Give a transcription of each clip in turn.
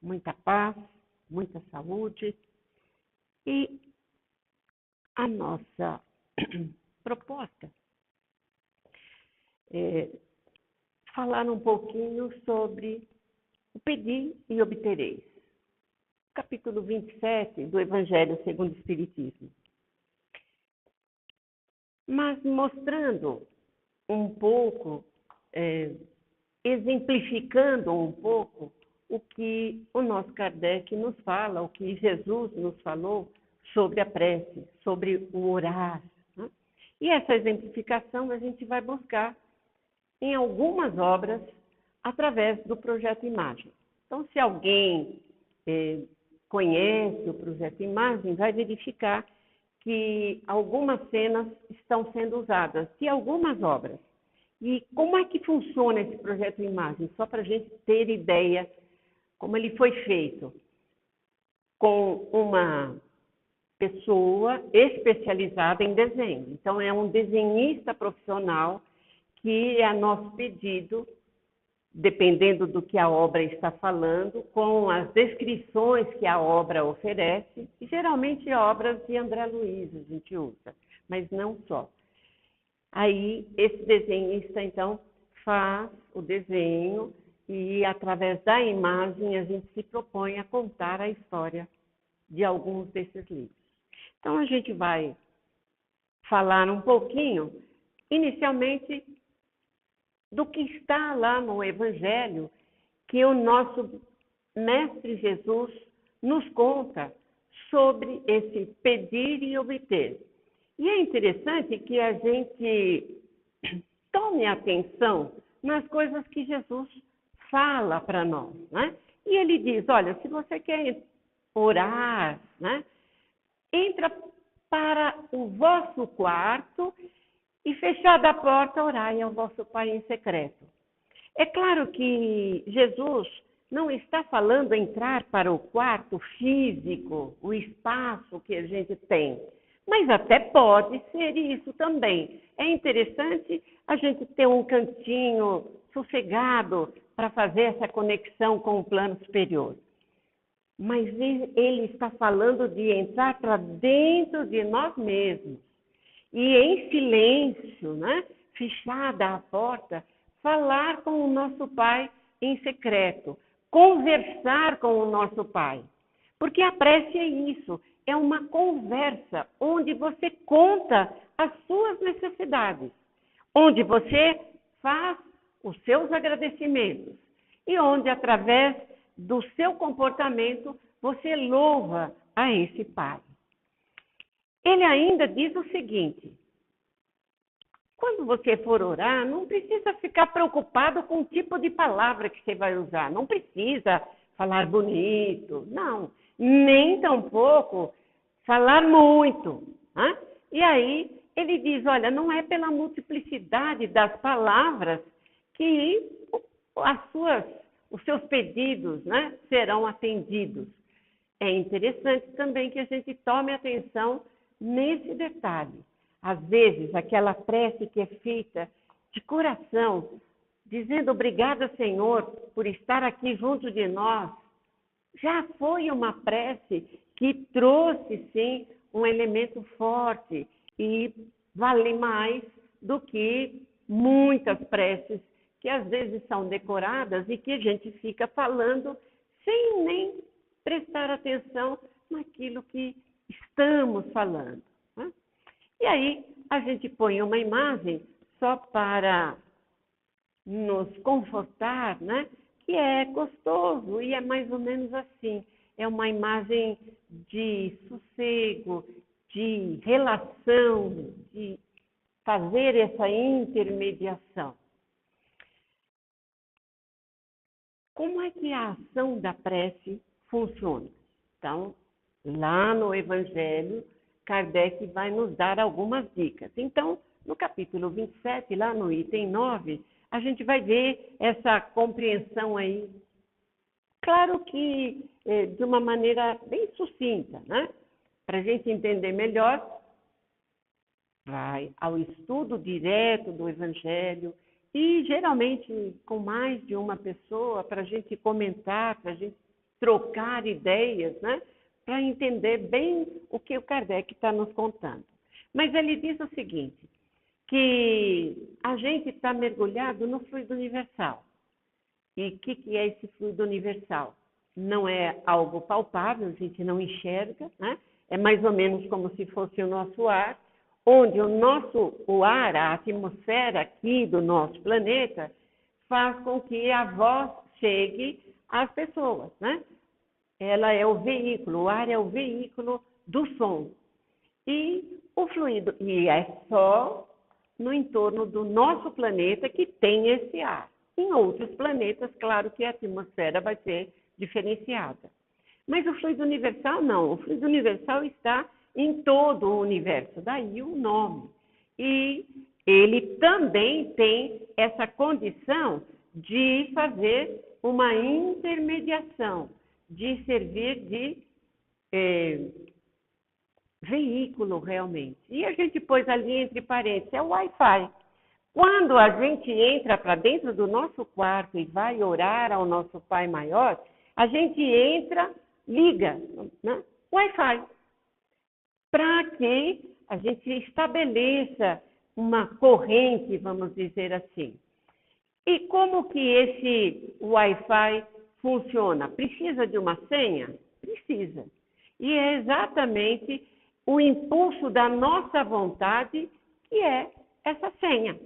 muita paz, muita saúde. E a nossa proposta é falar um pouquinho sobre o pedir e obtereis. Capítulo 27 do Evangelho segundo o Espiritismo. Mas mostrando um pouco, exemplificando um pouco o que o nosso Kardec nos fala, o que Jesus nos falou sobre a prece, sobre o orar. Né? E essa exemplificação a gente vai buscar em algumas obras através do Projeto Imagem. Então, se alguém conhece o Projeto Imagem, vai verificar que algumas cenas estão sendo usadas de algumas obras. E como é que funciona esse Projeto Imagem? Só para a gente ter ideia como ele foi feito. Com uma pessoa especializada em desenho. Então, é um desenhista profissional que, a nosso pedido, dependendo do que a obra está falando, com as descrições que a obra oferece, e geralmente obras de André Luiz a gente usa, mas não só. Aí, esse desenhista, então, faz o desenho e, através da imagem, a gente se propõe a contar a história de alguns desses livros. Então, a gente vai falar um pouquinho, inicialmente, do que está lá no Evangelho, que o nosso Mestre Jesus nos conta sobre esse pedir e obter. E é interessante que a gente tome atenção nas coisas que Jesus fala para nós, né? E ele diz, olha, se você quer orar, né? Entra para o vosso quarto e, fechada a porta, orai ao vosso Pai em secreto. É claro que Jesus não está falando entrar para o quarto físico, o espaço que a gente tem, mas até pode ser isso também. É interessante a gente ter um cantinho sossegado para fazer essa conexão com o plano superior. Mas ele está falando de entrar para dentro de nós mesmos. E em silêncio, né? Fechada a porta, falar com o nosso Pai em secreto. Conversar com o nosso Pai. Porque a prece é isso, é uma conversa onde você conta as suas necessidades. Onde você faz os seus agradecimentos. E onde, através do seu comportamento, você louva a esse Pai. Ele ainda diz o seguinte, quando você for orar, não precisa ficar preocupado com o tipo de palavra que você vai usar, não precisa falar bonito, não, nem tampouco falar muito. Né? E aí ele diz, olha, não é pela multiplicidade das palavras que os seus pedidos, né, serão atendidos. É interessante também que a gente tome atenção nesse detalhe. Às vezes, aquela prece que é feita de coração, dizendo obrigada, Senhor, por estar aqui junto de nós, já foi uma prece que trouxe, sim, um elemento forte e vale mais do que muitas preces que às vezes são decoradas e que a gente fica falando sem nem prestar atenção naquilo que estamos falando. Né? E aí a gente põe uma imagem só para nos confortar, né? Que é gostoso e é mais ou menos assim. É uma imagem de sossego, de relação, de fazer essa intermediação. Como é que a ação da prece funciona? Então, lá no Evangelho, Kardec vai nos dar algumas dicas. Então, no capítulo 27, lá no item 9, a gente vai ver essa compreensão aí. Claro que de uma maneira bem sucinta, né? Para a gente entender melhor, vai ao estudo direto do Evangelho e geralmente com mais de uma pessoa para a gente comentar, para a gente trocar ideias, né, para entender bem o que o Kardec está nos contando. Mas ele diz o seguinte, que a gente está mergulhado no fluido universal. E o que é esse fluido universal? Não é algo palpável, a gente não enxerga, né? É mais ou menos como se fosse o nosso ar, onde o ar, a atmosfera aqui do nosso planeta, faz com que a voz chegue às pessoas, né? Ela é o veículo, o ar é o veículo do som. E o fluido, e é só no entorno do nosso planeta que tem esse ar. Em outros planetas, claro que a atmosfera vai ser diferenciada. Mas o fluido universal não, o fluido universal está em todo o universo, daí o nome. E ele também tem essa condição de fazer uma intermediação, de servir de veículo realmente. E a gente pôs ali entre parênteses, é o Wi-Fi. Quando a gente entra para dentro do nosso quarto e vai orar ao nosso Pai Maior, a gente entra, liga, né? Wi-Fi, para que a gente estabeleça uma corrente, vamos dizer assim. E como que esse Wi-Fi funciona? Precisa de uma senha? Precisa. E é exatamente o impulso da nossa vontade que é essa senha.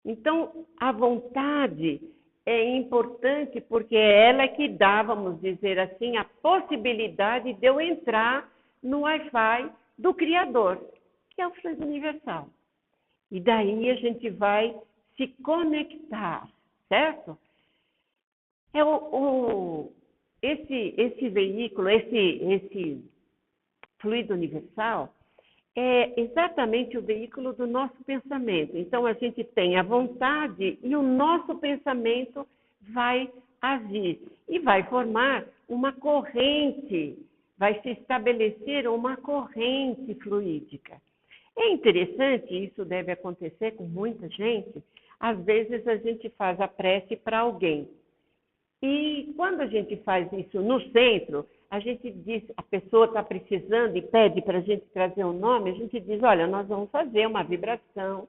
Então, a vontade é importante porque é ela que dá, vamos dizer assim, a possibilidade de eu entrar no Wi-Fi do Criador, que é o fluido universal. E daí a gente vai se conectar, certo? Esse veículo, esse fluido universal, é exatamente o veículo do nosso pensamento. Então, a gente tem a vontade e o nosso pensamento vai agir e vai formar uma corrente, vai se estabelecer uma corrente fluídica. É interessante, isso deve acontecer com muita gente, às vezes a gente faz a prece para alguém. E quando a gente faz isso no centro, a gente diz, a pessoa está precisando e pede para a gente trazer um nome, a gente diz, olha, nós vamos fazer uma vibração,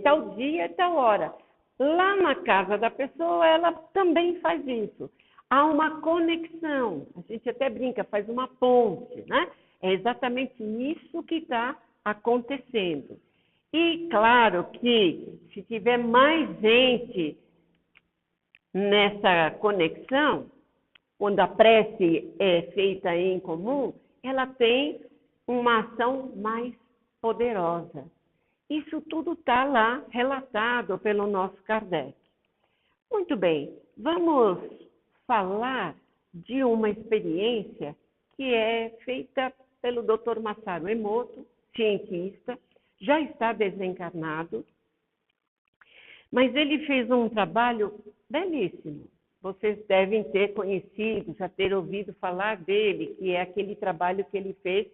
tal dia, tal hora. Lá na casa da pessoa, ela também faz isso. Há uma conexão, a gente até brinca, faz uma ponte, né? É exatamente isso que está acontecendo. E claro que se tiver mais gente nessa conexão, quando a prece é feita em comum, ela tem uma ação mais poderosa. Isso tudo está lá relatado pelo nosso Kardec. Muito bem, vamos falar de uma experiência que é feita pelo Dr. Masaru Emoto, cientista, já está desencarnado, mas ele fez um trabalho belíssimo. Vocês devem ter conhecido, já ter ouvido falar dele, que é aquele trabalho que ele fez,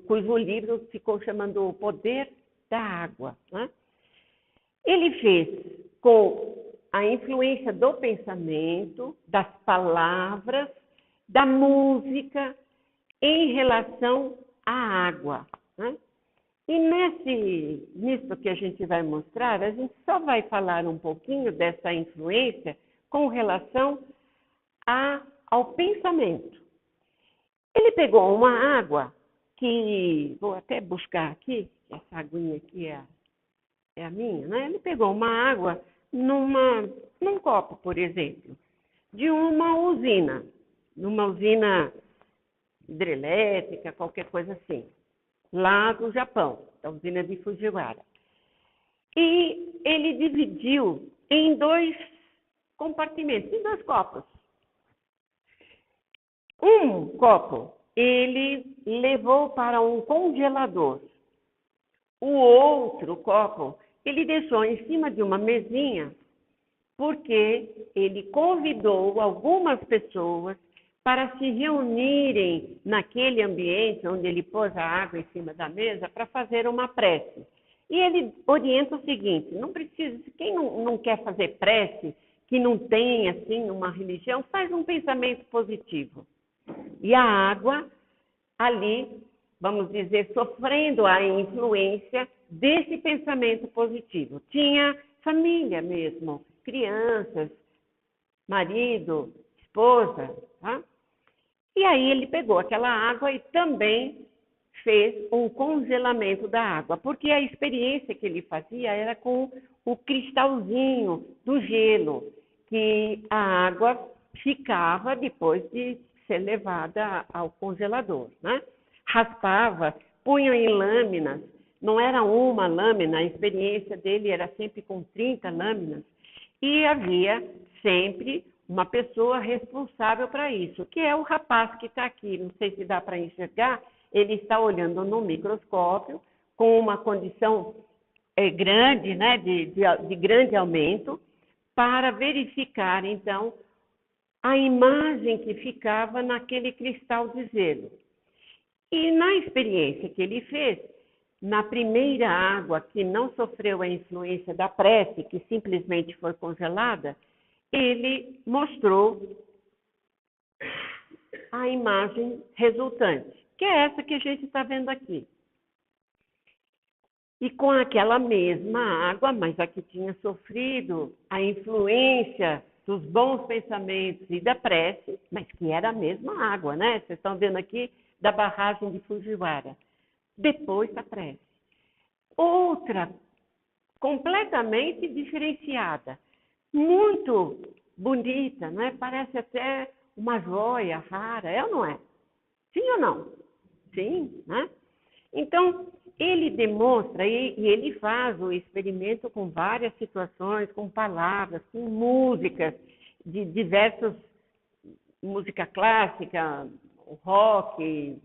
cujo livro ficou chamando O Poder da Água, né? Ele fez com a influência do pensamento, das palavras, da música, em relação à água, né? E nisso que a gente vai mostrar, a gente só vai falar um pouquinho dessa influência com relação ao pensamento. Ele pegou uma água que, vou até buscar aqui, essa aguinha aqui é a minha, né? Ele pegou uma água num copo, por exemplo, de uma usina hidrelétrica, qualquer coisa assim, lá do Japão, da usina de Fujiwara. E ele dividiu em 2 compartimentos, em 2 copos. Um copo ele levou para um congelador. O outro copo ele deixou em cima de uma mesinha, porque ele convidou algumas pessoas para se reunirem naquele ambiente onde ele pôs a água em cima da mesa para fazer uma prece. E ele orienta o seguinte, não precisa, quem não quer fazer prece, que não tem, assim, uma religião, faz um pensamento positivo. E a água, ali, vamos dizer, sofrendo a influência desse pensamento positivo. Tinha família mesmo, crianças, marido, esposa, tá? E aí ele pegou aquela água e também fez um congelamento da água, porque a experiência que ele fazia era com o cristalzinho do gelo, que a água ficava depois de ser levada ao congelador, né? Raspava, punha em lâminas, não era uma lâmina, a experiência dele era sempre com 30 lâminas, e havia sempre uma pessoa responsável para isso, que é o rapaz que está aqui, não sei se dá para enxergar, ele está olhando no microscópio, com uma condição grande, né, de grande aumento, para verificar, então, a imagem que ficava naquele cristal de gelo. E na experiência que ele fez, na primeira água que não sofreu a influência da prece, que simplesmente foi congelada, ele mostrou a imagem resultante, que é essa que a gente está vendo aqui. E com aquela mesma água, mas a que tinha sofrido a influência dos bons pensamentos e da prece, mas que era a mesma água, né? Vocês estão vendo aqui da barragem de Fujiwara. Depois da prece. Outra, completamente diferenciada, muito bonita, né? Parece até uma joia rara, é ou não é? Sim ou não? Sim, né? Então, ele demonstra e ele faz o experimento com várias situações, com palavras, com músicas, de diversas, música clássica, rock,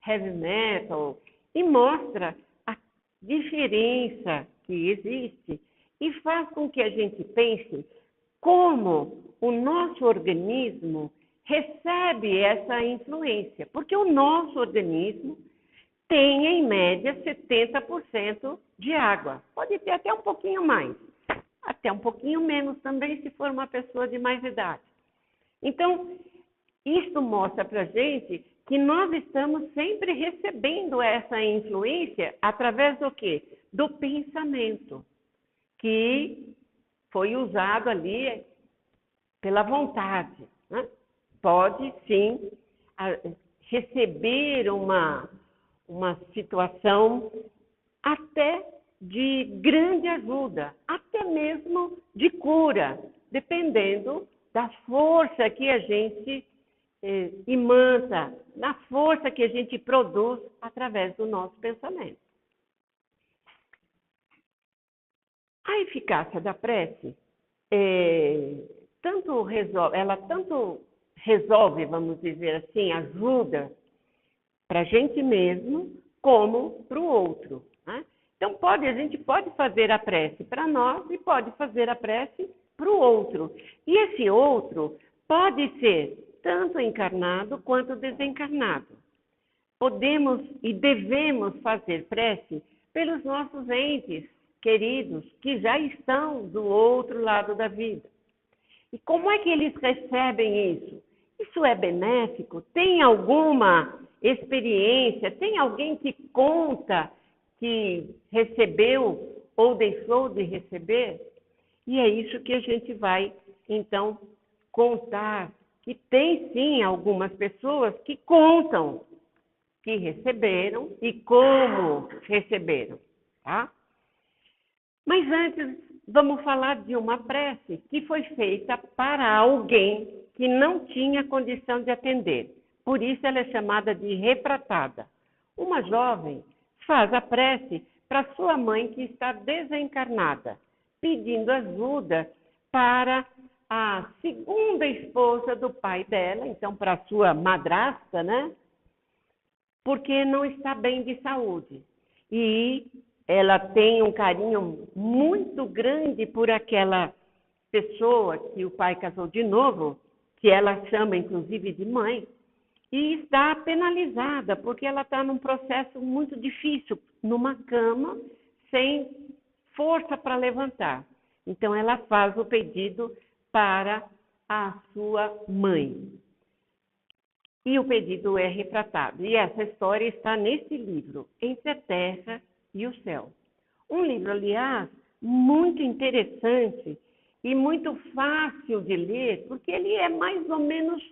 heavy metal, e mostra a diferença que existe e faz com que a gente pense como o nosso organismo recebe essa influência, porque o nosso organismo tem, em média, 70% de água. Pode ter até um pouquinho mais, até um pouquinho menos também, se for uma pessoa de mais idade. Então, isso mostra para a gente que nós estamos sempre recebendo essa influência através do quê? Do pensamento, que foi usado ali pela vontade, né? Pode, sim, receber uma situação até de grande ajuda, até mesmo de cura, dependendo da força que a gente imanta, na força que a gente produz através do nosso pensamento. A eficácia da prece tanto resolve, vamos dizer assim, ajuda para a gente mesmo, como para o outro, né? Então, a gente pode fazer a prece para nós e pode fazer a prece para o outro. E esse outro pode ser tanto encarnado quanto desencarnado. Podemos e devemos fazer prece pelos nossos entes queridos que já estão do outro lado da vida. E como é que eles recebem isso? Isso é benéfico? Tem alguma experiência? Tem alguém que conta que recebeu ou deixou de receber? E é isso que a gente vai, então, contar. Que tem, sim, algumas pessoas que contam que receberam e como receberam, tá? Mas antes, vamos falar de uma prece que foi feita para alguém que não tinha condição de atender. Por isso ela é chamada de refratada. Uma jovem faz a prece para sua mãe que está desencarnada, pedindo ajuda para a segunda esposa do pai dela, então para sua madrasta, né? Porque não está bem de saúde. E ela tem um carinho muito grande por aquela pessoa que o pai casou de novo, que ela chama inclusive de mãe, e está penalizada, porque ela está num processo muito difícil, numa cama, sem força para levantar. Então, ela faz o pedido para a sua mãe. E o pedido é refratado. E essa história está nesse livro, Entre a Terra e o Céu. Um livro, aliás, muito interessante e muito fácil de ler, porque ele é mais ou menos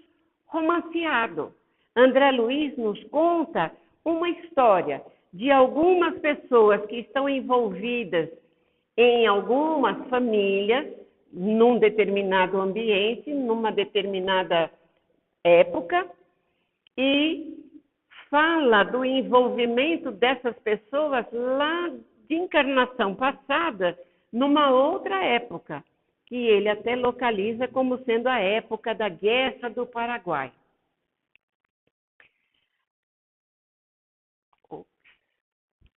romanceado. André Luiz nos conta uma história de algumas pessoas que estão envolvidas em algumas famílias, num determinado ambiente, numa determinada época, e fala do envolvimento dessas pessoas lá de encarnação passada, numa outra época, que ele até localiza como sendo a época da Guerra do Paraguai.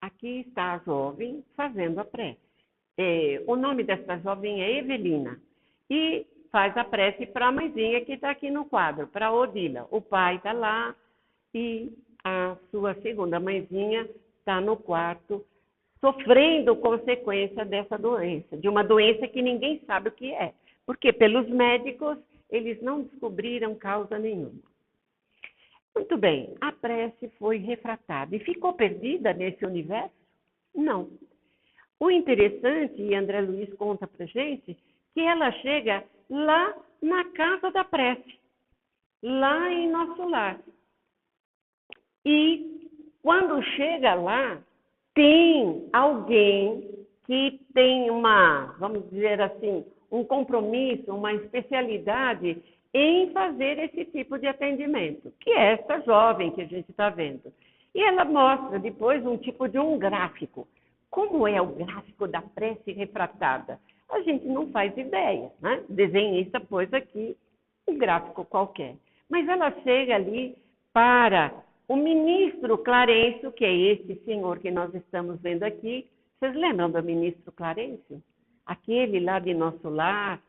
Aqui está a jovem fazendo a prece. O nome dessa jovem é Evelina. E faz a prece para a mãezinha que está aqui no quadro, para Odila. O pai está lá e a sua segunda mãezinha está no quarto, sofrendo consequência dessa doença, de uma doença que ninguém sabe o que é. Porque pelos médicos, eles não descobriram causa nenhuma. Muito bem, a prece foi refratada e ficou perdida nesse universo? Não. O interessante, e André Luiz conta para gente, que ela chega lá na casa da prece, lá em nosso lar. E quando chega lá, tem alguém que tem vamos dizer assim, um compromisso, uma especialidade em fazer esse tipo de atendimento, que é essa jovem que a gente está vendo. E ela mostra depois um tipo de um gráfico. Como é o gráfico da prece refratada? A gente não faz ideia, né? O desenhista pôs aqui um gráfico qualquer. Mas ela chega ali para o ministro Clarencio, que é esse senhor que nós estamos vendo aqui. Vocês lembram do ministro Clarencio? Aquele lá de nosso lar,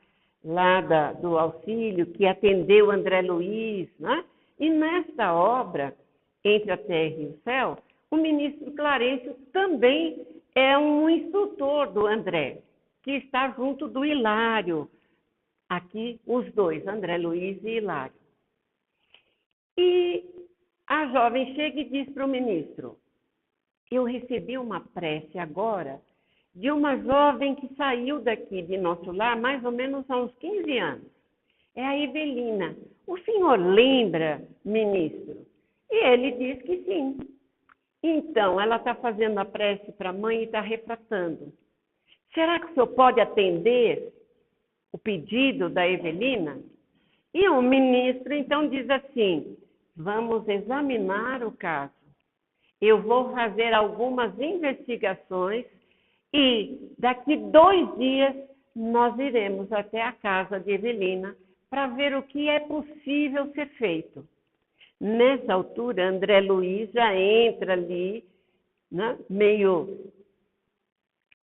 lá do auxílio, que atendeu André Luiz, né? E nesta obra, Entre a Terra e o Céu, o ministro Clarencio também é um instrutor do André, que está junto do Hilário. Aqui, os dois, André Luiz e Hilário. E a jovem chega e diz para o ministro: eu recebi uma prece agora de uma jovem que saiu daqui de nosso lar mais ou menos há uns 15 anos. É a Evelina. O senhor lembra, ministro? E ele diz que sim. Então, ela está fazendo a prece para a mãe e está refratando. Será que o senhor pode atender o pedido da Evelina? E o ministro, então, diz assim: vamos examinar o caso. Eu vou fazer algumas investigações e daqui 2 dias nós iremos até a casa de Evelina para ver o que é possível ser feito. Nessa altura, André Luiz já entra ali, né, meio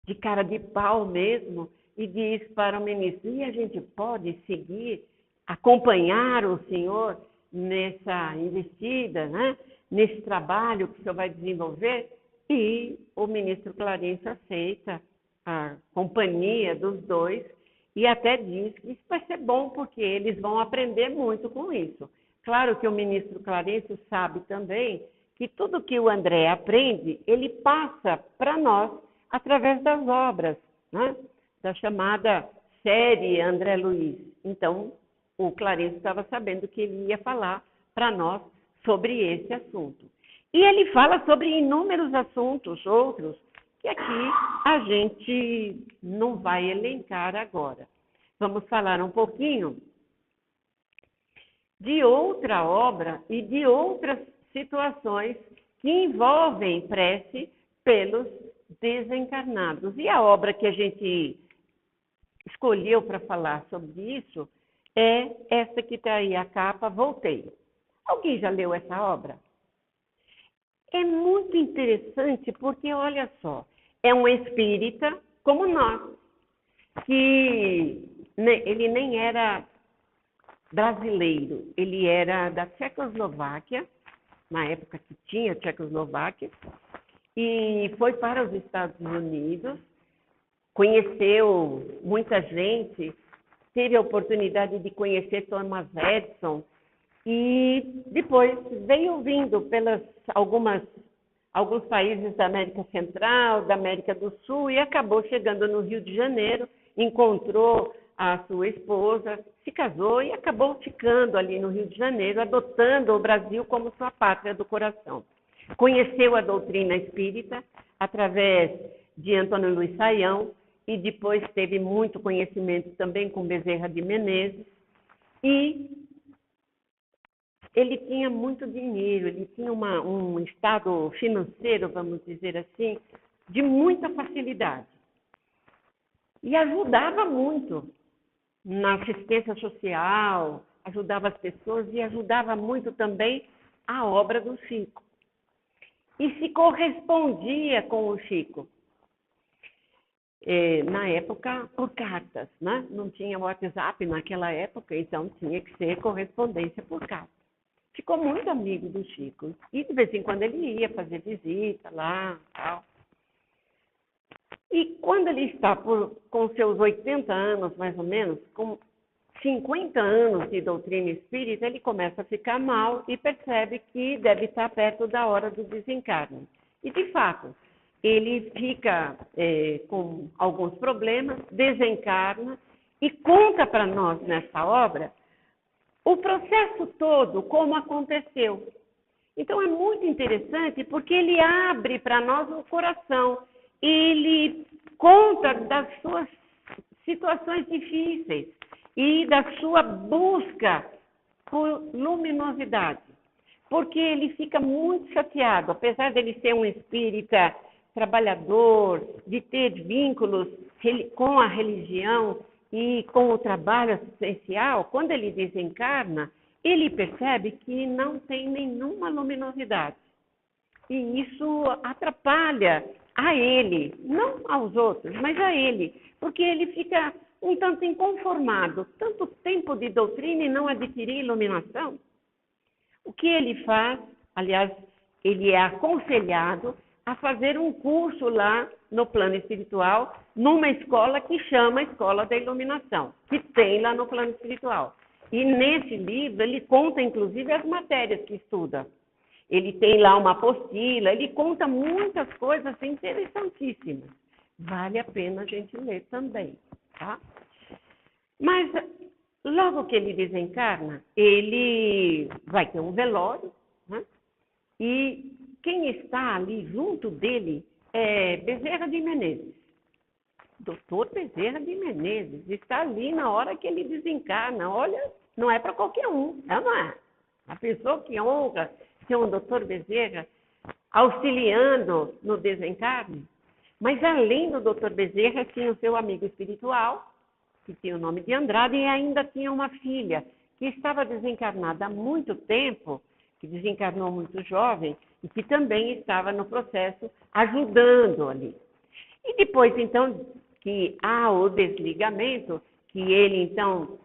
de cara de pau mesmo, e diz para o ministro: e a gente pode seguir, acompanhar o senhor nessa investida, né, nesse trabalho que o senhor vai desenvolver? E o ministro Clarencio aceita a companhia dos dois e até diz que isso vai ser bom, porque eles vão aprender muito com isso. Claro que o ministro Clarencio sabe também que tudo que o André aprende, ele passa para nós através das obras, né? Da chamada série André Luiz. Então, o Clarencio estava sabendo que ele ia falar para nós sobre esse assunto. E ele fala sobre inúmeros assuntos, outros, que aqui a gente não vai elencar agora. Vamos falar um pouquinho de outra obra e de outras situações que envolvem prece pelos desencarnados. E a obra que a gente escolheu para falar sobre isso é essa que está aí, a capa, Voltei. Alguém já leu essa obra? É muito interessante porque, olha só, é um espírita como nós, que ele nem era brasileiro, ele era da Tchecoslováquia, na época que tinha Tchecoslováquia, e foi para os Estados Unidos conheceu muita gente, teve a oportunidade de conhecer Thomas Edison e depois veio vindo pelas alguns países da América Central, da América do Sul e acabou chegando no Rio de Janeiro, encontrou a sua esposa, se casou e acabou ficando ali no Rio de Janeiro, adotando o Brasil como sua pátria do coração. Conheceu a doutrina espírita através de Antônio Luiz Saião e depois teve muito conhecimento também com Bezerra de Menezes e ele tinha muito dinheiro, ele tinha um estado financeiro, vamos dizer assim, de muita facilidade. E ajudava muito na assistência social, ajudava as pessoas e ajudava muito também a obra do Chico. E se correspondia com o Chico. Na época, por cartas, né? Não tinha WhatsApp naquela época, então tinha que ser correspondência por carta. Ficou muito amigo do Chico. E de vez em quando ele ia fazer visita lá e tal. E quando ele está com seus 80 anos, mais ou menos, com 50 anos de doutrina espírita, ele começa a ficar mal e percebe que deve estar perto da hora do desencarne. E, de fato, ele fica com alguns problemas, desencarna e conta para nós nessa obra o processo todo, como aconteceu. Então é muito interessante porque ele abre para nós o coração, ele conta das suas situações difíceis e da sua busca por luminosidade, porque ele fica muito chateado, apesar de ele ser um espírita trabalhador, de ter vínculos com a religião e com o trabalho assistencial, quando ele desencarna, ele percebe que não tem nenhuma luminosidade. E isso atrapalha a ele, não aos outros, mas a ele, porque ele fica um tanto inconformado, tanto tempo de doutrina e não adquirir iluminação. O que ele faz, aliás, ele é aconselhado a fazer um curso lá no plano espiritual, numa escola que chama Escola da Iluminação, que tem lá no plano espiritual. E nesse livro ele conta, inclusive, as matérias que estuda. Ele tem lá uma apostila, ele conta muitas coisas interessantíssimas. Vale a pena a gente ler também, tá? Mas logo que ele desencarna, ele vai ter um velório, né? E quem está ali junto dele é Bezerra de Menezes. Doutor Bezerra de Menezes está ali na hora que ele desencarna. Olha, não é para qualquer um, não é? A pessoa que honra ser um doutor Bezerra auxiliando no desencarne. Mas além do doutor Bezerra, tinha o seu amigo espiritual, que tinha o nome de Andrade, e ainda tinha uma filha que estava desencarnada há muito tempo, que desencarnou muito jovem, e que também estava no processo ajudando ali. E depois, então, que há o desligamento, que ele, então,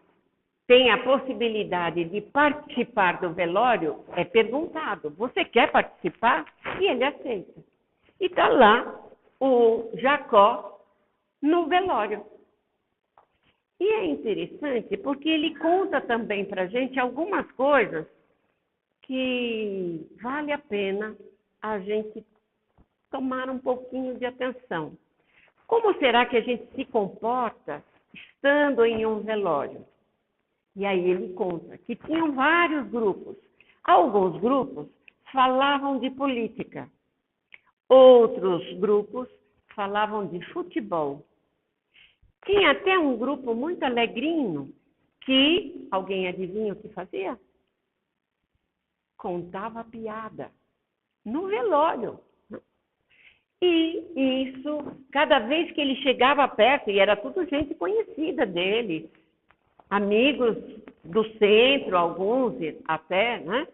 tem a possibilidade de participar do velório, é perguntado, você quer participar? E ele aceita. E está lá o Jacó no velório. E é interessante porque ele conta também para a gente algumas coisas que vale a pena a gente tomar um pouquinho de atenção. Como será que a gente se comporta estando em um velório? E aí ele conta que tinham vários grupos. Alguns grupos falavam de política. Outros grupos falavam de futebol. Tinha até um grupo muito alegrinho que, alguém adivinha o que fazia? Contava piada no velório. E isso, cada vez que ele chegava perto, e era tudo gente conhecida dele, amigos do centro, alguns até, né?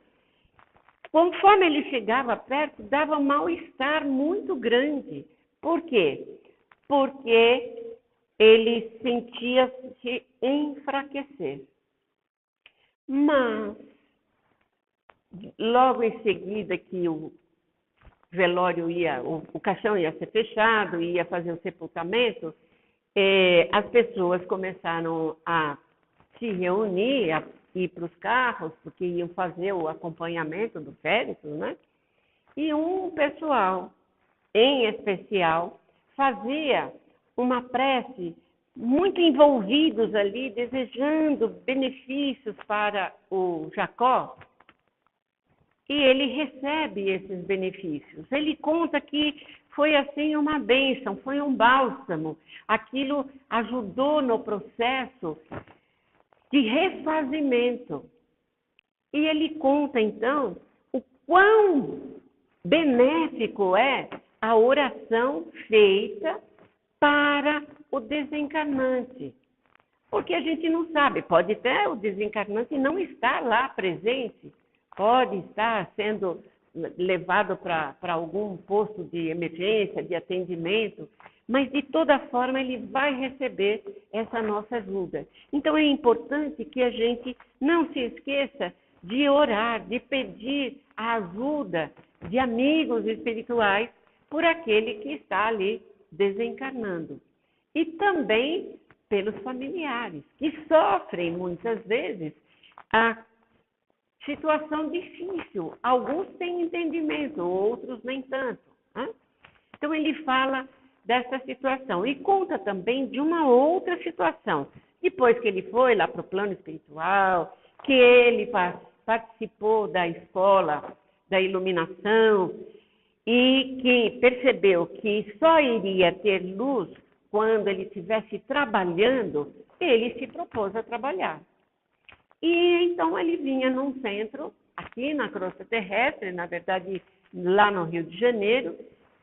Conforme ele chegava perto, dava um mal-estar muito grande. Por quê? Porque ele sentia-se enfraquecer. Mas, logo em seguida que o velório o caixão ia ser fechado, ia fazer o sepultamento, as pessoas começaram a se reunir, a ir para os carros, porque iam fazer o acompanhamento do féretro, né? E um pessoal, em especial, fazia uma prece, muito envolvidos ali, desejando benefícios para o Jacó, e ele recebe esses benefícios. Ele conta que foi assim uma bênção, foi um bálsamo. Aquilo ajudou no processo de refazimento. E ele conta, então, o quão benéfico é a oração feita para o desencarnante. Porque a gente não sabe, pode até o desencarnante não estar lá presente, pode estar sendo levado para algum posto de emergência, de atendimento, mas de toda forma ele vai receber essa nossa ajuda. Então é importante que a gente não se esqueça de orar, de pedir a ajuda de amigos espirituais por aquele que está ali desencarnando. E também pelos familiares, que sofrem muitas vezes a situação difícil. Alguns têm entendimento, outros nem tanto. Né? Então ele fala dessa situação e conta também de uma outra situação. Depois que ele foi lá para o plano espiritual, que ele participou da escola da iluminação e que percebeu que só iria ter luz quando ele estivesse trabalhando, ele se propôs a trabalhar. E então ele vinha num centro, aqui na crosta terrestre, na verdade lá no Rio de Janeiro,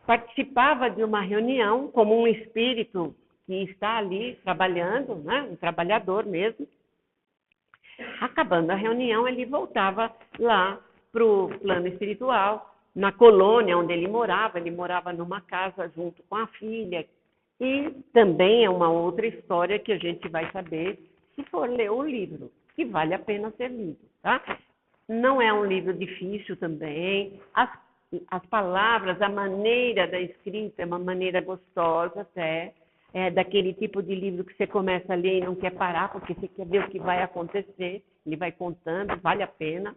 participava de uma reunião como um espírito que está ali trabalhando, né? Um trabalhador mesmo. Acabando a reunião, ele voltava lá para o plano espiritual, na colônia onde ele morava numa casa junto com a filha, e também é uma outra história que a gente vai saber se for ler o livro, que vale a pena ser lido, tá? Não é um livro difícil também, as palavras, a maneira da escrita é uma maneira gostosa até, é daquele tipo de livro que você começa a ler e não quer parar, porque você quer ver o que vai acontecer, ele vai contando, vale a pena.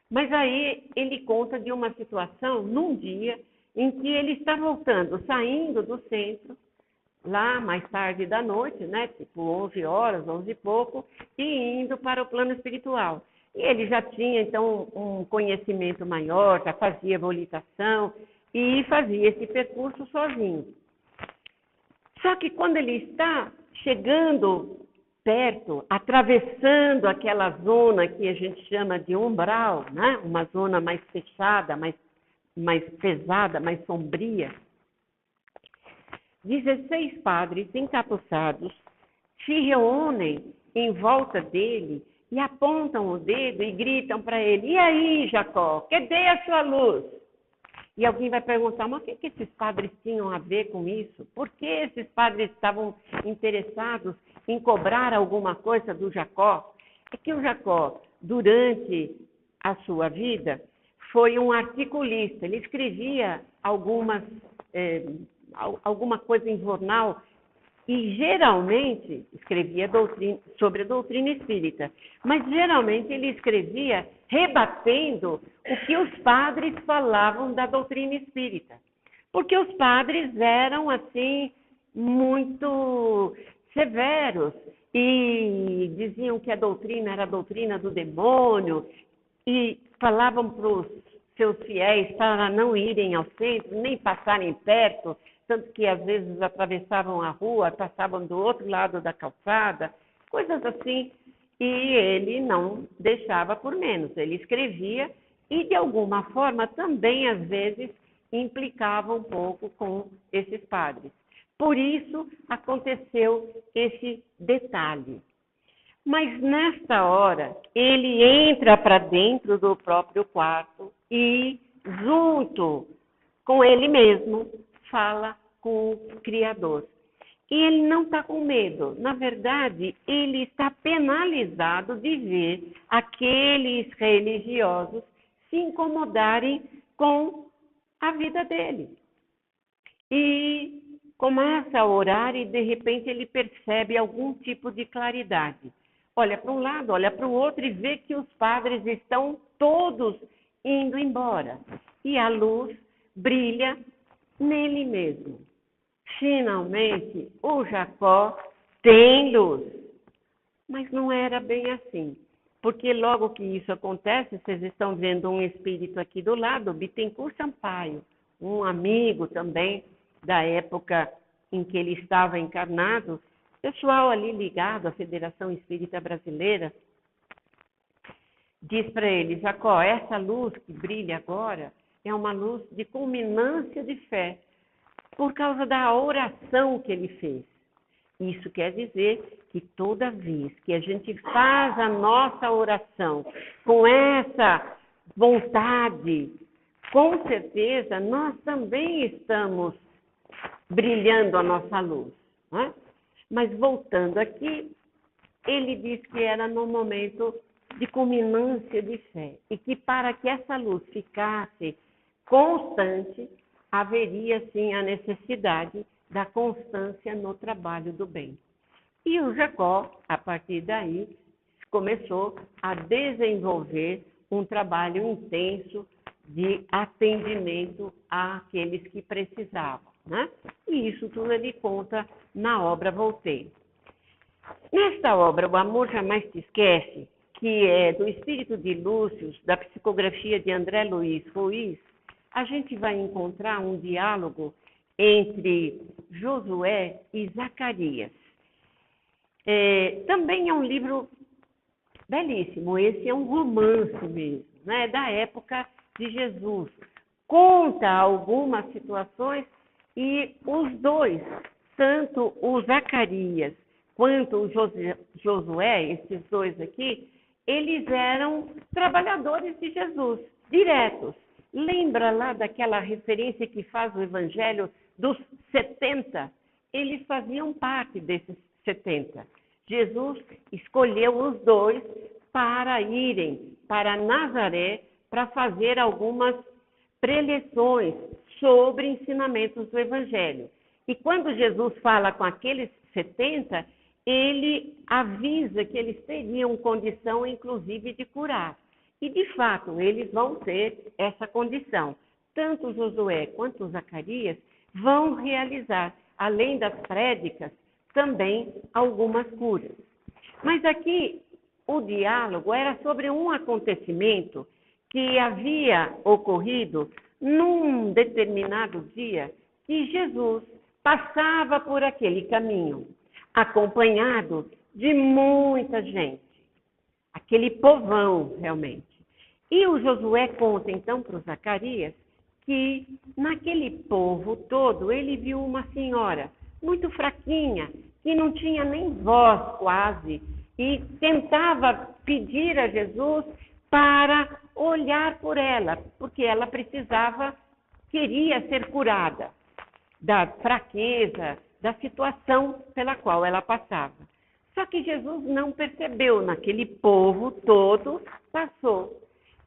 Mas aí ele conta de uma situação, num dia, em que ele está voltando, saindo do centro, lá mais tarde da noite, né, tipo 11 horas, 11 e pouco, e indo para o plano espiritual. E ele já tinha, então, um conhecimento maior, já fazia volitação e fazia esse percurso sozinho. Só que quando ele está chegando perto, atravessando aquela zona que a gente chama de umbral, né? Uma zona mais fechada, mais pesada, mais sombria, 16 padres encapuçados se reúnem em volta dele e apontam o dedo e gritam para ele: "E aí, Jacó, cadê a sua luz?" E alguém vai perguntar: mas o que esses padres tinham a ver com isso? Por que esses padres estavam interessados em cobrar alguma coisa do Jacó? É que o Jacó, durante a sua vida, foi um articulista. Ele escrevia alguma coisa em jornal e geralmente escrevia sobre a doutrina espírita, mas geralmente ele escrevia rebatendo o que os padres falavam da doutrina espírita, porque os padres eram assim muito severos e diziam que a doutrina era a doutrina do demônio e falavam para os seus fiéis para não irem ao centro, nem passarem perto, tanto que às vezes atravessavam a rua, passavam do outro lado da calçada, coisas assim, e ele não deixava por menos, ele escrevia e de alguma forma também às vezes implicava um pouco com esses padres. Por isso aconteceu esse detalhe. Mas nesta hora, ele entra para dentro do próprio quarto e, junto com ele mesmo, fala com o Criador. E ele não está com medo. Na verdade, ele está penalizado de ver aqueles religiosos se incomodarem com a vida dele. E começa a orar e, de repente, ele percebe algum tipo de claridade. Olha para um lado, olha para o outro e vê que os padres estão todos indo embora. E a luz brilha nele mesmo. Finalmente, o Jacó tem luz. Mas não era bem assim. Porque logo que isso acontece, vocês estão vendo um espírito aqui do lado, Bittencourt Sampaio, um amigo também da época em que ele estava encarnado, pessoal ali ligado à Federação Espírita Brasileira, diz para ele: Jacó, essa luz que brilha agora é uma luz de culminância de fé, por causa da oração que ele fez. Isso quer dizer que toda vez que a gente faz a nossa oração com essa vontade, com certeza nós também estamos brilhando a nossa luz. Não é? Mas voltando aqui, ele diz que era no momento de culminância de fé e que para que essa luz ficasse constante, haveria sim a necessidade da constância no trabalho do bem. E o Jacó, a partir daí, começou a desenvolver um trabalho intenso de atendimento àqueles que precisavam, né? E isso tudo ele conta na obra Voltei. Nesta obra, O Amor Jamais Te Esquece, que é do Espírito de Lúcio, da psicografia de André Luiz Ruiz, a gente vai encontrar um diálogo entre Josué e Zacarias. Também é um livro belíssimo, esse é um romance mesmo, né, da época de Jesus. Conta algumas situações e os dois, tanto o Zacarias quanto o Josué, esses dois aqui, eles eram trabalhadores de Jesus, diretos. Lembra lá daquela referência que faz o Evangelho dos 70? Eles faziam parte desses 70. Jesus escolheu os dois para irem para Nazaré para fazer algumas preleções sobre ensinamentos do Evangelho. E quando Jesus fala com aqueles 70, ele avisa que eles teriam condição, inclusive, de curar. E, de fato, eles vão ter essa condição. Tanto Josué quanto Zacarias vão realizar, além das prédicas, também algumas curas. Mas aqui o diálogo era sobre um acontecimento que havia ocorrido num determinado dia que Jesus passava por aquele caminho, acompanhado de muita gente, aquele povão realmente. E o Josué conta então para o Zacarias que naquele povo todo ele viu uma senhora muito fraquinha, que não tinha nem voz quase, e tentava pedir a Jesus para olhar por ela, porque ela queria ser curada da fraqueza, da situação pela qual ela passava. Só que Jesus não percebeu, naquele povo todo passou.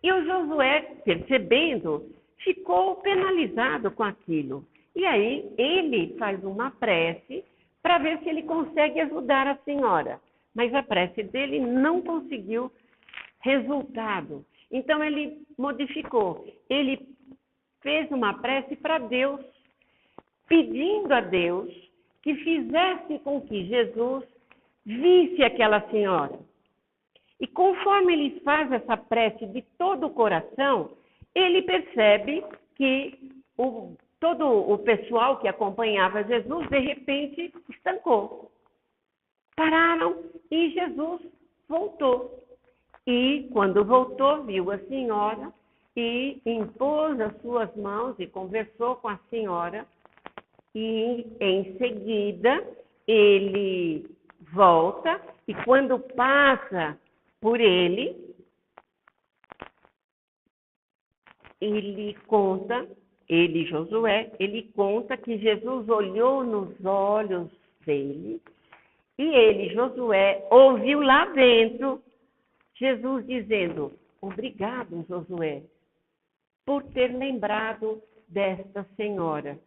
E o Josué, percebendo, ficou penalizado com aquilo. E aí ele faz uma prece para ver se ele consegue ajudar a senhora. Mas a prece dele não conseguiu resultado. Então ele modificou. Ele fez uma prece para Deus, pedindo a Deus que fizesse com que Jesus visse aquela senhora. E conforme ele faz essa prece de todo o coração, ele percebe que todo o pessoal que acompanhava Jesus, de repente, estancou. Pararam e Jesus voltou. E, quando voltou, viu a senhora e impôs as suas mãos e conversou com a senhora. E, em seguida, ele volta e, quando passa por ele, Josué, ele conta que Jesus olhou nos olhos dele e ele, Josué, ouviu lá dentro Jesus dizendo: obrigado, Josué, por ter lembrado desta senhora.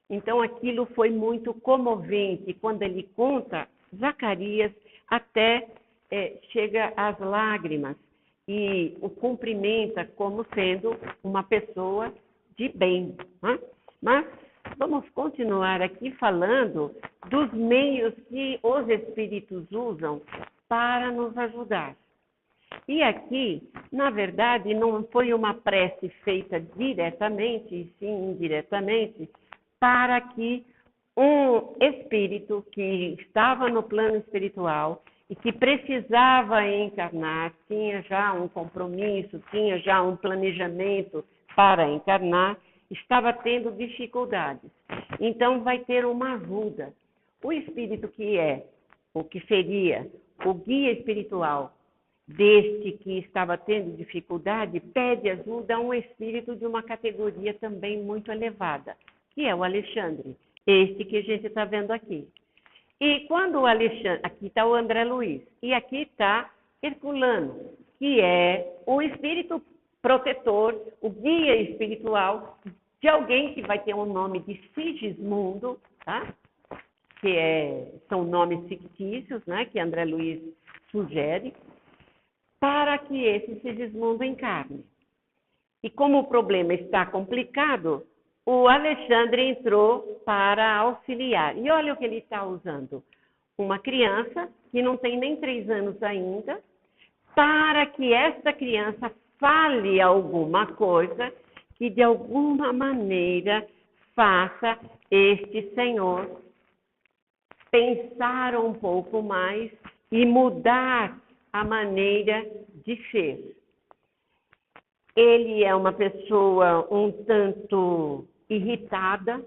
Então, aquilo foi muito comovente. Quando ele conta, Zacarias até chega às lágrimas e o cumprimenta como sendo uma pessoa de bem. Né? Mas vamos continuar aqui falando dos meios que os espíritos usam para nos ajudar. E aqui, na verdade, não foi uma prece feita diretamente, e sim indiretamente, para que um espírito que estava no plano espiritual e que precisava encarnar, tinha já um compromisso, tinha já um planejamento para encarnar, estava tendo dificuldades. Então, vai ter uma ajuda. O espírito que é, o que seria o guia espiritual deste que estava tendo dificuldade, pede ajuda a um espírito de uma categoria também muito elevada, que é o Alexandre, este que a gente está vendo aqui. E quando o Alexandre, aqui está o André Luiz, e aqui está Herculano, que é o espírito protetor, o guia espiritual de alguém que vai ter um nome de Sigismundo, tá? São nomes fictícios, né, que André Luiz sugere, para que esse Sigismundo encarne. E como o problema está complicado, o Alexandre entrou para auxiliar. E olha o que ele está usando. Uma criança que não tem nem 3 anos ainda, para que esta criança fale alguma coisa que de alguma maneira faça este senhor pensar um pouco mais e mudar a maneira de ser. Ele é uma pessoa um tanto irritada,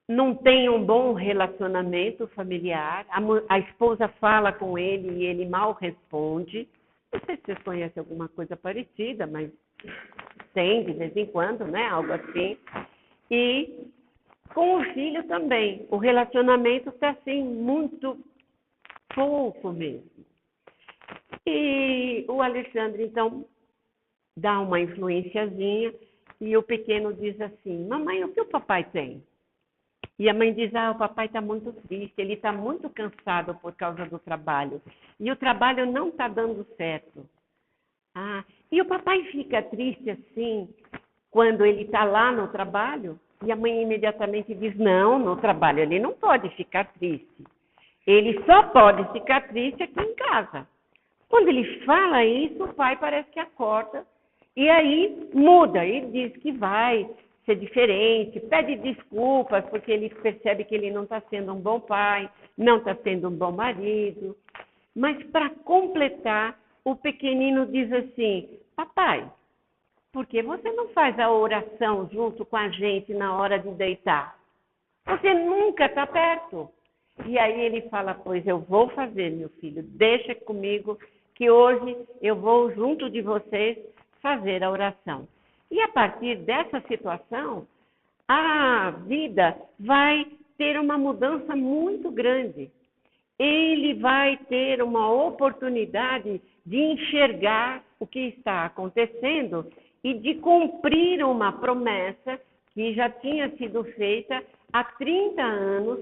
não tem um bom relacionamento familiar, a esposa fala com ele e ele mal responde. Não sei se vocês conhecem alguma coisa parecida, mas tem de vez em quando, né? Algo assim. E com o filho também, o relacionamento está assim muito pouco mesmo. E o Alexandre, então, dá uma influenciazinha e o pequeno diz assim: mamãe, o que o papai tem? E a mãe diz: o papai está muito triste, ele está muito cansado por causa do trabalho. E o trabalho não está dando certo. E o papai fica triste assim quando ele está lá no trabalho? E a mãe imediatamente diz: não, no trabalho ele não pode ficar triste. Ele só pode ficar triste aqui em casa. Quando ele fala isso, o pai parece que acorda e aí muda. Ele diz que vai ser diferente, pede desculpas porque ele percebe que ele não está sendo um bom pai, não está sendo um bom marido. Mas para completar, o pequenino diz assim: papai, por que você não faz a oração junto com a gente na hora de deitar? Você nunca está perto. E aí ele fala: pois eu vou fazer, meu filho, deixa comigo que hoje eu vou junto de vocês fazer a oração. E a partir dessa situação, a vida vai ter uma mudança muito grande. Ele vai ter uma oportunidade de enxergar o que está acontecendo e de cumprir uma promessa que já tinha sido feita há 30 anos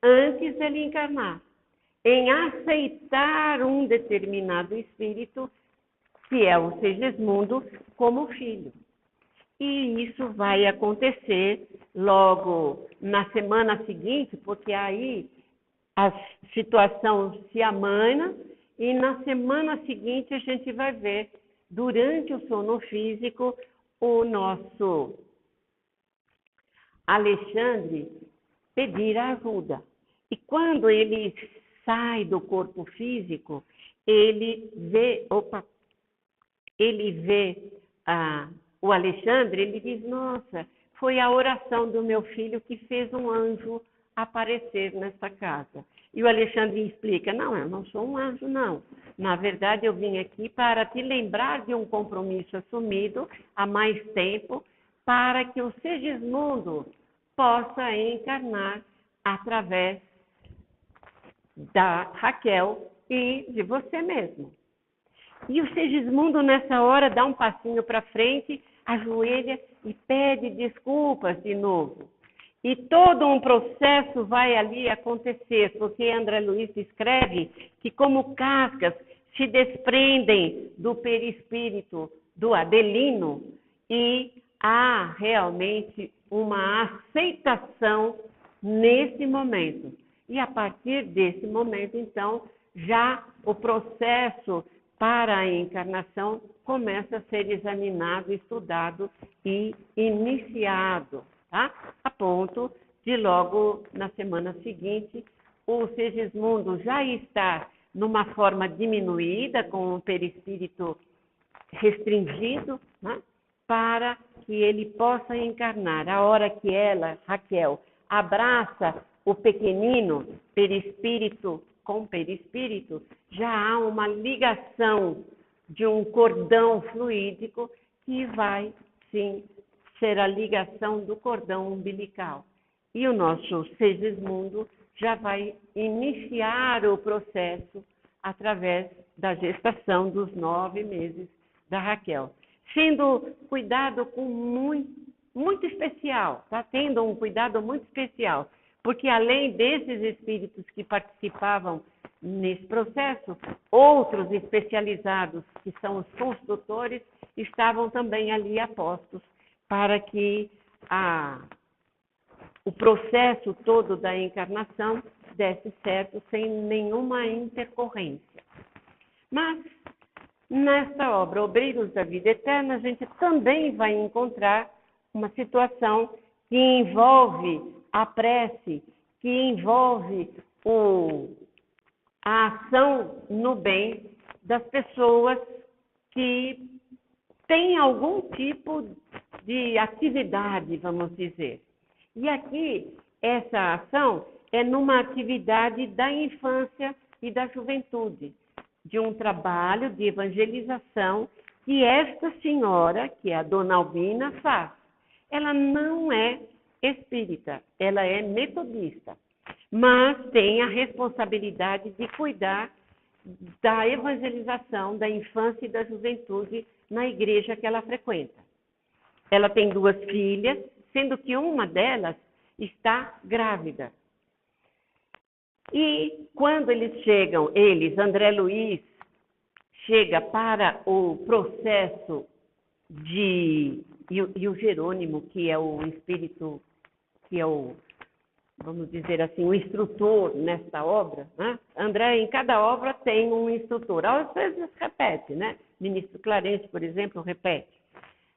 antes dele encarnar, em aceitar um determinado espírito, que é o Sigismundo, como filho. E isso vai acontecer logo na semana seguinte, porque aí a situação se amana e na semana seguinte a gente vai ver, durante o sono físico, o nosso Alexandre pedir ajuda. E quando ele sai do corpo físico, ele vê o Alexandre, ele diz: nossa, foi a oração do meu filho que fez um anjo aparecer nessa casa. E o Alexandre explica: não, eu não sou um anjo, não. Na verdade, eu vim aqui para te lembrar de um compromisso assumido há mais tempo, para que o Sigismundo possa encarnar através da Raquel e de você mesmo. E o Sigismundo, nessa hora, dá um passinho para frente, ajoelha e pede desculpas de novo. E todo um processo vai ali acontecer, porque André Luiz escreve que como cascas se desprendem do perispírito do Adelino e há realmente uma aceitação nesse momento. E a partir desse momento, então, já o processo para a encarnação começa a ser examinado, estudado e iniciado, tá? A ponto de logo na semana seguinte o Segismundo já está numa forma diminuída, com o perispírito restringido, né? Para que ele possa encarnar. A hora que ela, Raquel, abraça o pequenino, perispírito com perispírito, já há uma ligação de um cordão fluídico que vai, sim, ser a ligação do cordão umbilical. E o nosso Segismundo já vai iniciar o processo através da gestação dos 9 meses da Raquel. Sendo cuidado com muito especial, tá? Tendo um cuidado muito especial, porque além desses espíritos que participavam nesse processo, outros especializados, que são os construtores, estavam também ali apostos para que o processo todo da encarnação desse certo sem nenhuma intercorrência. Mas nesta obra, Obreiros da Vida Eterna, a gente também vai encontrar uma situação que envolve a prece, que envolve a ação no bem das pessoas que têm algum tipo de atividade, vamos dizer. E aqui, essa ação é numa atividade da infância e da juventude, de um trabalho de evangelização que esta senhora, que é a Dona Albina, faz. Ela não é espírita, ela é metodista, mas tem a responsabilidade de cuidar da evangelização da infância e da juventude na igreja que ela frequenta. Ela tem 2 filhas, sendo que uma delas está grávida. E quando eles chegam, André Luiz, chega para o processo e o Jerônimo, que é o espírito, que é vamos dizer assim, o instrutor nesta obra, né? André, em cada obra, tem um instrutor. Às vezes repete, né? Ministro Clarence, por exemplo, repete.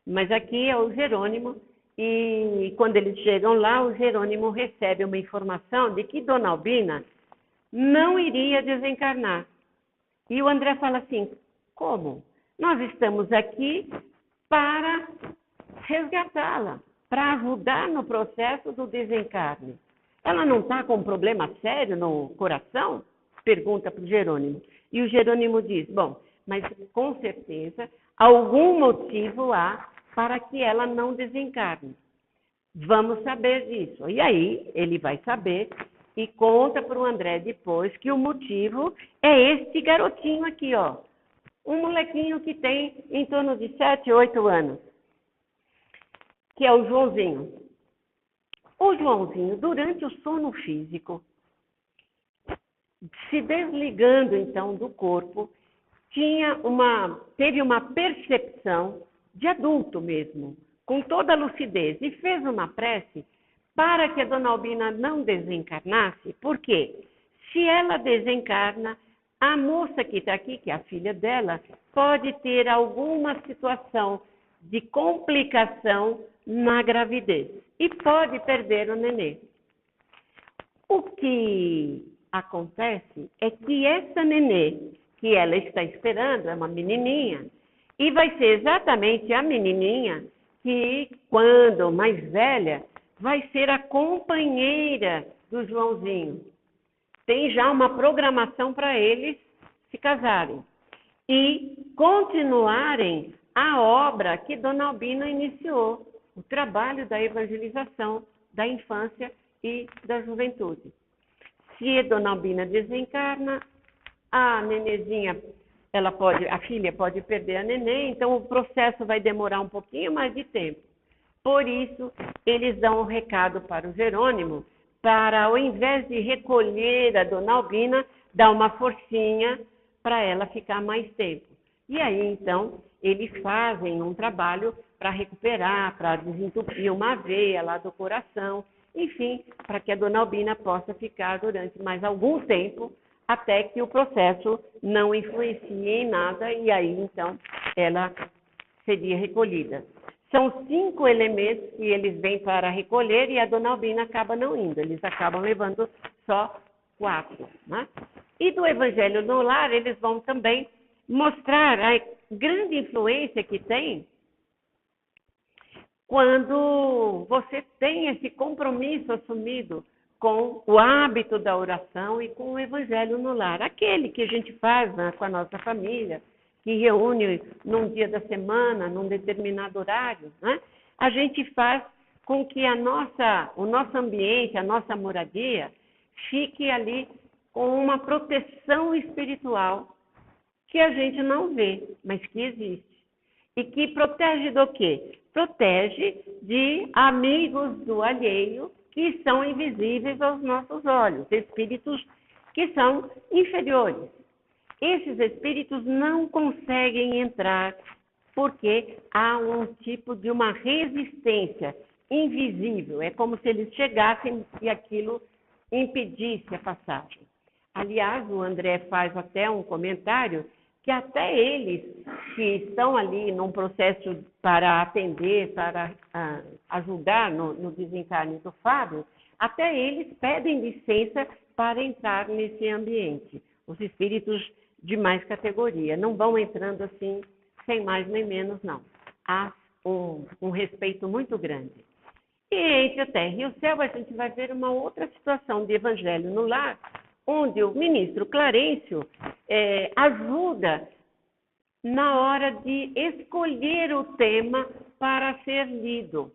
Mas aqui é o Jerônimo, e quando eles chegam lá, o Jerônimo recebe uma informação de que Dona Albina não iria desencarnar. E o André fala assim, como? Nós estamos aqui para resgatá-la, para ajudar no processo do desencarne. Ela não está com um problema sério no coração? Pergunta para o Jerônimo. E o Jerônimo diz, bom, mas com certeza algum motivo há para que ela não desencarne. Vamos saber disso. E aí ele vai saber e conta para o André depois que o motivo é este garotinho aqui, ó. Um molequinho que tem em torno de 7, 8 anos, que é o Joãozinho. O Joãozinho, durante o sono físico, se desligando então do corpo, teve uma percepção de adulto mesmo, com toda a lucidez, e fez uma prece para que a Dona Albina não desencarnasse, porque se ela desencarna, a moça que está aqui, que é a filha dela, pode ter alguma situação de complicação na gravidez e pode perder o nenê. O que acontece é que essa nenê que ela está esperando é uma menininha e vai ser exatamente a menininha que, quando mais velha, vai ser a companheira do Joãozinho. Tem já uma programação para eles se casarem e continuarem a obra que Dona Albina iniciou, o trabalho da evangelização da infância e da juventude. Se Dona Albina desencarna, a nenezinha a filha pode perder a neném, então o processo vai demorar um pouquinho mais de tempo. Por isso, eles dão um recado para o Jerônimo, para ao invés de recolher a dona Albina, dar uma forcinha para ela ficar mais tempo. E aí, então, eles fazem um trabalho para recuperar, para desentupir uma veia lá do coração, enfim, para que a dona Albina possa ficar durante mais algum tempo, até que o processo não influencie em nada, e aí, então, ela seria recolhida. São 5 elementos que eles vêm para recolher e a dona Albina acaba não indo, eles acabam levando só 4. Né? E do Evangelho no Lar, eles vão também mostrar a grande influência que tem quando você tem esse compromisso assumido com o hábito da oração e com o Evangelho no Lar. Aquele que a gente faz com a nossa família, que reúne num dia da semana, num determinado horário, né? A gente faz com que o nosso ambiente, a nossa moradia, fique ali com uma proteção espiritual que a gente não vê, mas que existe. E que protege do quê? Protege de amigos do alheio que são invisíveis aos nossos olhos, espíritos que são inferiores. Esses espíritos não conseguem entrar porque há um tipo de uma resistência invisível. É como se eles chegassem e aquilo impedisse a passagem. Aliás, o André faz até um comentário que até eles que estão ali num processo para atender, para ajudar no desencarne do Fábio, até eles pedem licença para entrar nesse ambiente. Os espíritos de mais categoria não vão entrando assim, sem mais nem menos, não. Há um respeito muito grande. E entre a terra e o céu, a gente vai ver uma outra situação de Evangelho no Lar, onde o ministro Clarencio ajuda na hora de escolher o tema para ser lido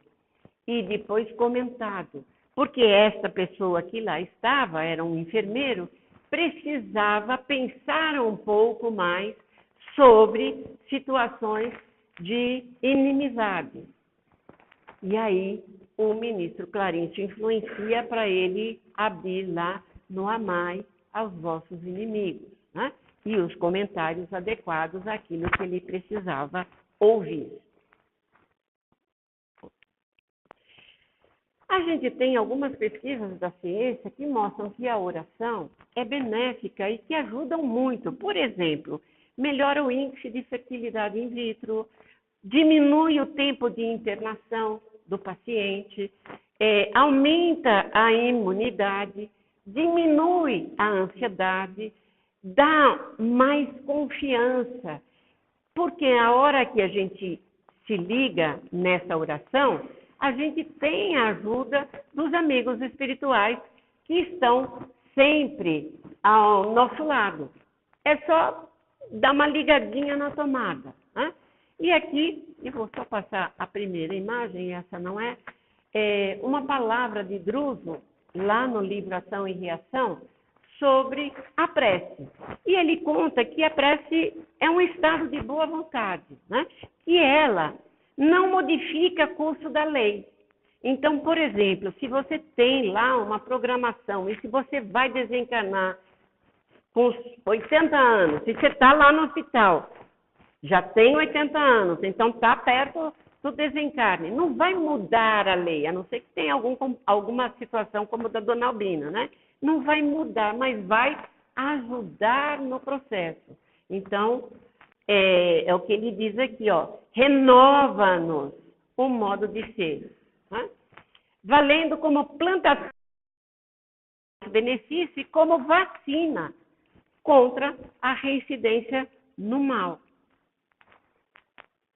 e depois comentado. Porque esta pessoa que lá estava, era um enfermeiro, precisava pensar um pouco mais sobre situações de inimizade. E aí o ministro Clarencio influencia para ele abrir lá no Amai aos vossos inimigos, né? E os comentários adequados àquilo que ele precisava ouvir. A gente tem algumas pesquisas da ciência que mostram que a oração é benéfica e que ajudam muito. Por exemplo, melhora o índice de fertilidade in vitro, diminui o tempo de internação do paciente, aumenta a imunidade, diminui a ansiedade, dá mais confiança, porque a hora que a gente se liga nessa oração, a gente tem a ajuda dos amigos espirituais que estão sempre ao nosso lado. É só dar uma ligadinha na tomada, né? E aqui, eu vou só passar a primeira imagem, essa não é uma palavra de Druso, lá no livro Ação e Reação, sobre a prece. E ele conta que a prece é um estado de boa vontade, né? Que ela não modifica o curso da lei. Então, por exemplo, se você tem lá uma programação e se você vai desencarnar com 80 anos, se você está lá no hospital, já tem 80 anos, então está perto do desencarne, não vai mudar a lei, a não ser que tenha alguma situação como a da dona Albina, né? Não vai mudar, mas vai ajudar no processo. Então, é o que ele diz aqui, ó, renova-nos o modo de ser, né? Valendo como plantação de benefício e como vacina contra a reincidência no mal.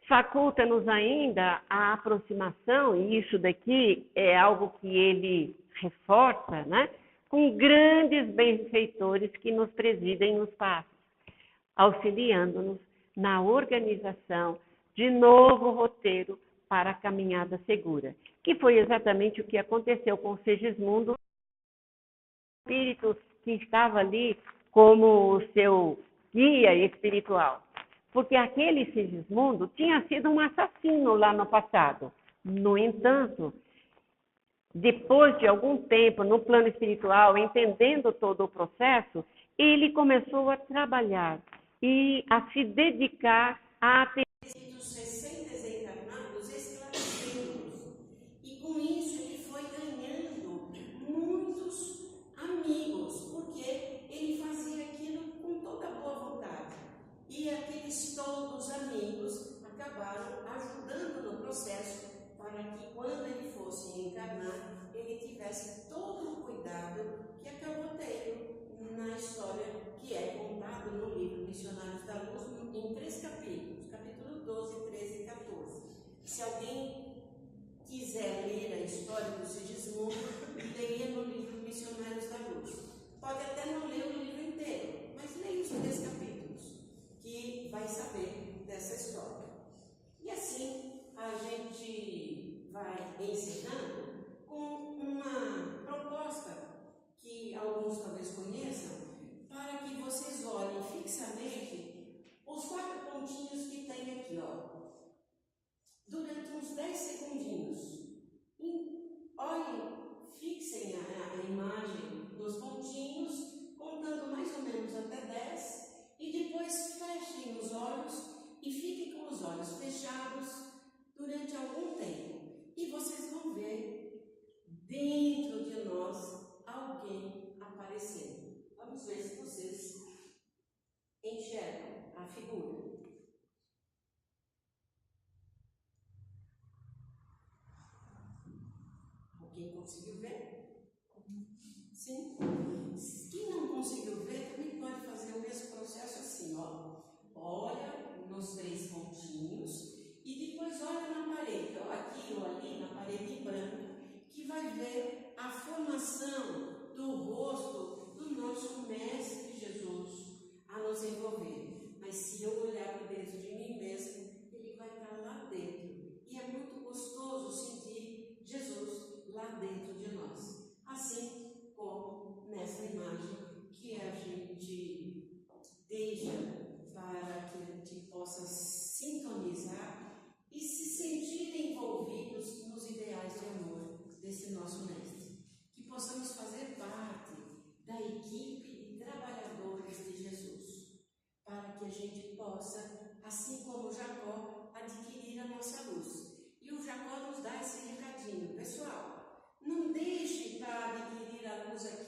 Faculta-nos ainda a aproximação, e isso daqui é algo que ele reforça, né? Com grandes benfeitores que nos presidem nos passos, auxiliando-nos na organização de novo roteiro para a caminhada segura, que foi exatamente o que aconteceu com Segismundo, o espírito que estava ali como o seu guia espiritual, porque aquele Sigismundo tinha sido um assassino lá no passado. No entanto, depois de algum tempo no plano espiritual, entendendo todo o processo, ele começou a trabalhar e a se dedicar a atender espíritos recém-desencarnados, esclarecendo-os. E com isso ele foi ganhando muitos amigos, porque ele fazia aquilo com toda boa vontade. E aqueles todos amigos acabaram ajudando no processo para que quando ele fosse encarnar, ele tivesse todo o cuidado que acabou tendo na história que é contada no livro Missionários da Luz, em 3 capítulos, capítulo 12, 13 e 14. Se alguém quiser ler a história do Sigismundo, leia no livro Missionários da Luz. Pode até não ler o livro inteiro, mas leia os 3 capítulos, que vai saber dessa história. E assim a gente vai encerrando com uma proposta que alguns talvez conheçam, para que vocês olhem fixamente os 4 pontinhos que tem aqui, ó. Durante uns 10 segundinhos. Olhem, fixem a imagem dos pontinhos, contando mais ou menos até 10, e depois fechem os olhos e fiquem com os olhos fechados durante algum tempo. E vocês vão ver dentro de nós alguém aparecendo. Vamos ver se vocês enxergam a figura. Alguém conseguiu ver? Sim? Quem não conseguiu ver também pode fazer o mesmo processo assim, ó. Olha nos 3 pontinhos e depois olha na parede, ó, aqui ou ali, na parede branca, que vai ver a formação do rosto do nosso Mestre Jesus a nos envolver. Mas se eu olhar para dentro de mim mesmo, ele vai estar lá dentro. E é muito gostoso sentir Jesus lá dentro de nós. Assim como nessa imagem que a gente deixa para que a gente possa sintonizar e se sentir envolvidos nos ideais de amor desse nosso Mestre. Que possamos fazer parte da equipe de trabalhadores de Jesus, para que a gente possa, assim como Jacó, adquirir a nossa luz. E o Jacó nos dá esse recadinho, pessoal, não deixe para adquirir a luz aqui